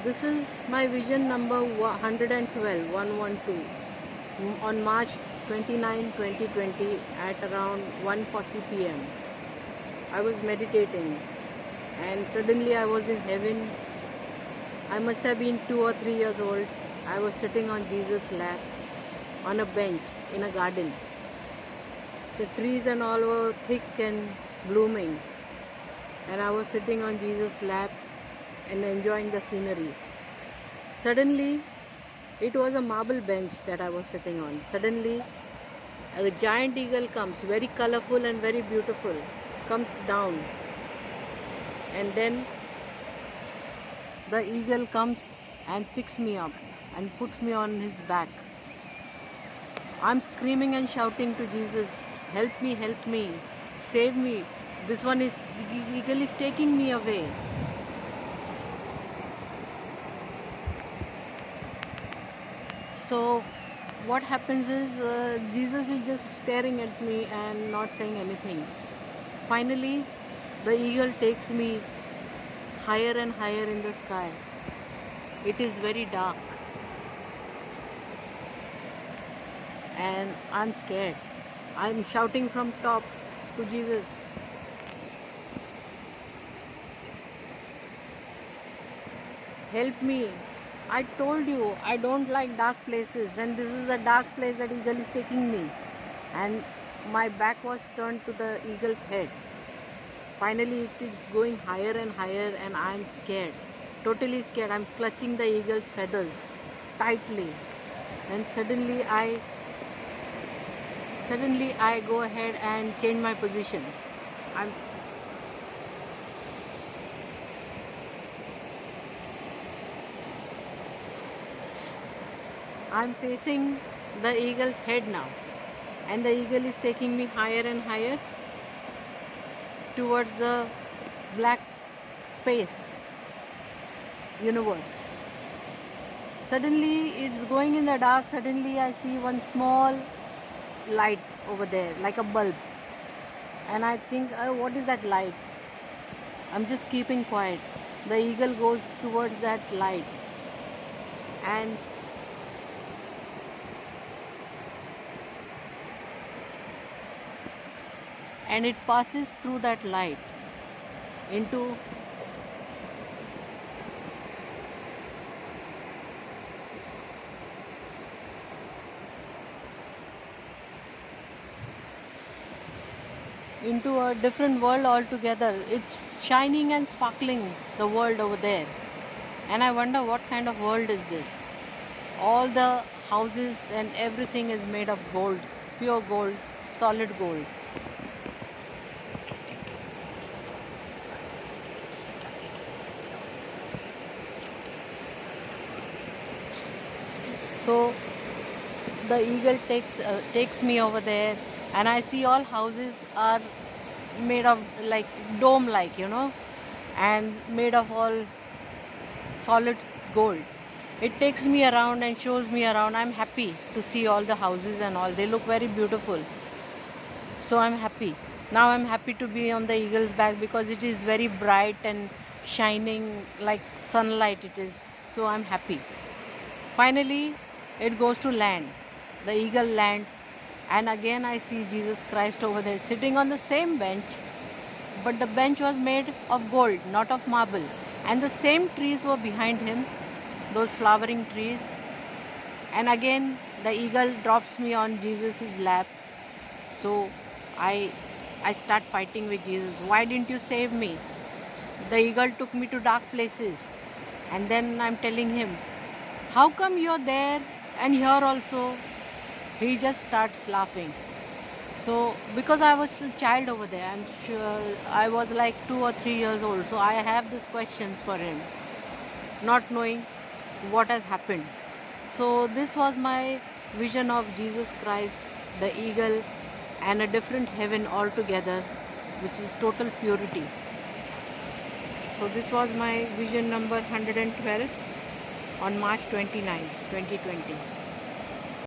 This is my vision number 112, 112, on March 29, 2020 at around 1:40 p.m. I was meditating and suddenly I was in heaven. I must have been 2 or 3 years old. I was sitting on Jesus' lap on a bench in a garden. The trees and all were thick and blooming, and I was sitting on Jesus' lap and enjoying the scenery. Suddenly, it was a marble bench that I was sitting on. Suddenly, a giant eagle comes, very colorful and very beautiful, comes down, and then the eagle comes and picks me up and puts me on his back. I'm screaming and shouting to Jesus, help me, save me. This one is, eagle is taking me away. So what happens is Jesus is just staring at me and not saying anything. Finally, the eagle takes me higher and higher in the sky. It is very dark and I'm scared. I'm shouting from top to Jesus, help me. I told you I don't like dark places, and this is a dark place that eagle is taking me. And my back was turned to the eagle's head. Finally, it is going higher and higher, and I'm scared, totally scared. I'm clutching the eagle's feathers tightly, and suddenly I go ahead and change my position. I'm facing the eagle's head now, and the eagle is taking me higher and higher towards the black space universe. Suddenly it's going in the dark. Suddenly I see one small light over there, like a bulb, and I think, what is that light? I'm just keeping quiet. The eagle goes towards that light, and it passes through that light into a different world altogether. It's shining and sparkling, the world over there, and I wonder what kind of world is this. All the houses and everything is made of gold, pure gold, solid gold. So the eagle takes me over there, and I see all houses are made of like dome like, and made of all solid gold. It takes me around and shows me around. I'm happy to see all the houses and all. They look very beautiful. So I'm happy. Now I'm happy to be on the eagle's back because it is very bright and shining like sunlight it is. So I'm happy. Finally, it goes to land. The eagle lands, and again I see Jesus Christ over there sitting on the same bench, but the bench was made of gold, not of marble, and the same trees were behind him, those flowering trees. And again the eagle drops me on Jesus's lap. So I start fighting with Jesus. Why didn't you save me? The eagle took me to dark places, and then I'm telling him, how come you're there and here also? He just starts laughing. So because I was a child over there, I'm sure I was like 2 or 3 years old, so I have these questions for him, not knowing what has happened. So this was my vision of Jesus Christ, the eagle, and a different heaven altogether, which is total purity. So this was my vision number 112 on March 29, 2020.